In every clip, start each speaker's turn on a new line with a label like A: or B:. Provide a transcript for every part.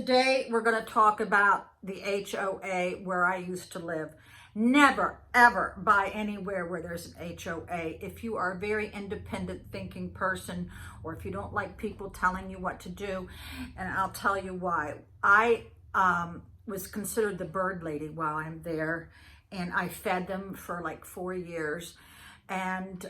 A: Today, we're going to talk about the HOA where I used to live. Never, ever buy anywhere where there's an HOA. If you are a very independent thinking person, or if you don't like people telling you what to do, and I'll tell you why. I was considered the bird lady while I'm there, and I fed them for like 4 years. And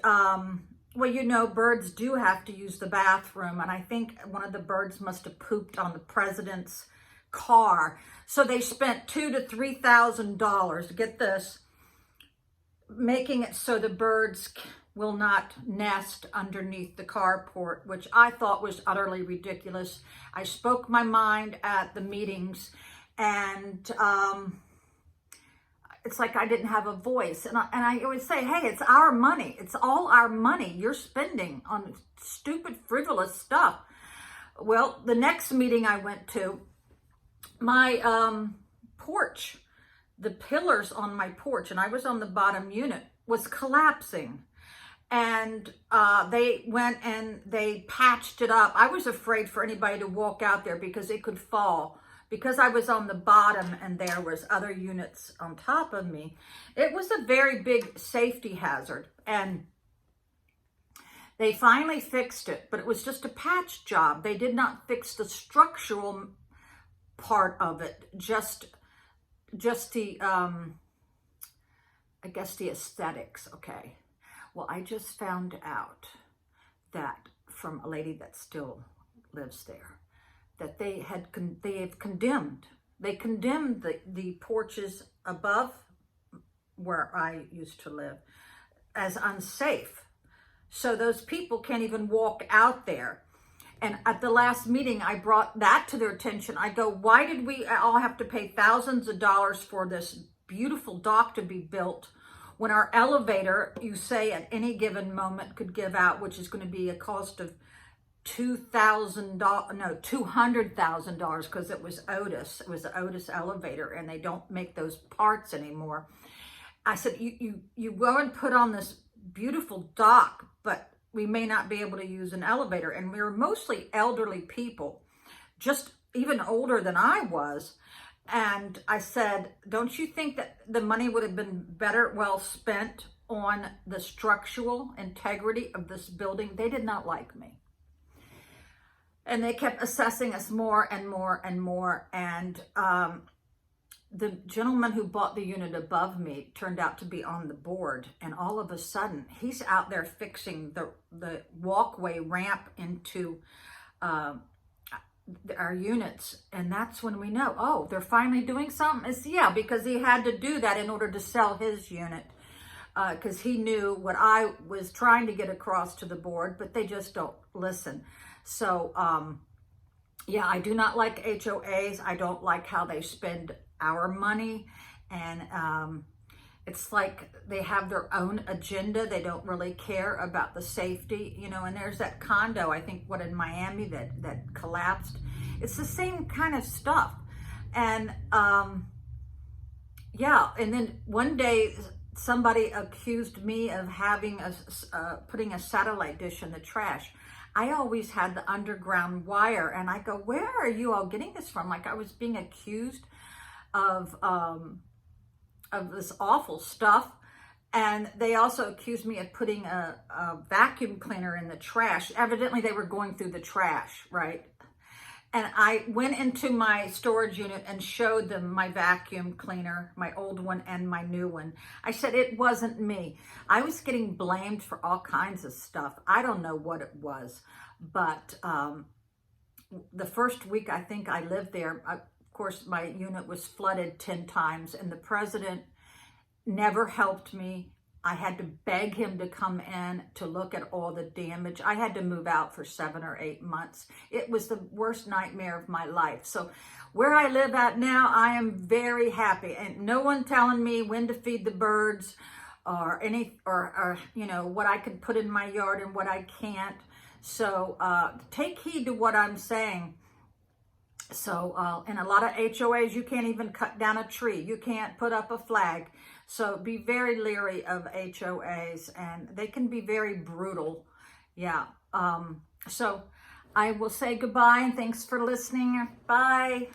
A: well, you know, birds do have to use the bathroom, and I think one of the birds must have pooped on the president's car. So they spent $2,000 to $3,000, get this, making it so the birds will not nest underneath the carport, which I thought was utterly ridiculous. I spoke my mind at the meetings, and it's like I didn't have a voice. And I always say, hey, it's our money. It's all our money you're spending on stupid, frivolous stuff. Well, the next meeting I went to, my porch, the pillars on my porch, and I was on the bottom unit, was collapsing. And they went and they patched it up. I was afraid for anybody to walk out there because it could fall. Because I was on the bottom and there was other units on top of me, it was a very big safety hazard. And they finally fixed it, but it was just a patch job. They did not fix the structural part of it, just the, I guess the aesthetics, okay. Well, I just found out that from a lady that still lives there, that they condemned the porches above where I used to live as unsafe. So those people can't even walk out there. And at the last meeting, I brought that to their attention. I go, why did we all have to pay thousands of dollars for this beautiful dock to be built when our elevator, you say at any given moment, could give out, which is going to be a cost of $200,000, because it was Otis. It was the Otis elevator, and they don't make those parts anymore. I said, you go and put on this beautiful dock, but we may not be able to use an elevator. And we were mostly elderly people, just even older than I was. And I said, don't you think that the money would have been better well spent on the structural integrity of this building? They did not like me. And they kept assessing us more and more and more. And the gentleman who bought the unit above me turned out to be on the board. And all of a sudden, he's out there fixing the walkway ramp into our units. And that's when we know, oh, they're finally doing something. It's, yeah, because he had to do that in order to sell his unit. Because he knew what I was trying to get across to the board, but they just don't listen. So, yeah, I do not like HOAs. I don't like how they spend our money. And it's like they have their own agenda. They don't really care about the safety, you know. And there's that condo, I think, in Miami that collapsed. It's the same kind of stuff. And, yeah, and then one day somebody accused me of having putting a satellite dish in the trash. I always had the underground wire, and I go, where are you all getting this from? Like I was being accused of this awful stuff. And they also accused me of putting a vacuum cleaner in the trash. Evidently, they were going through the trash, right? And I went into my storage unit and showed them my vacuum cleaner, my old one and my new one. I said, it wasn't me. I was getting blamed for all kinds of stuff. I don't know what it was. But the first week I think I lived there, of course, my unit was flooded 10 times. And the president never helped me. I had to beg him to come in to look at all the damage. I had to move out for 7 or 8 months. It was the worst nightmare of my life. So where I live at now, I am very happy. And no one telling me when to feed the birds or you know, what I can put in my yard and what I can't. So take heed to what I'm saying. So in a lot of HOAs, you can't even cut down a tree. You can't put up a flag. So be very leery of HOAs, and they can be very brutal. Yeah. So I will say goodbye and thanks for listening. Bye.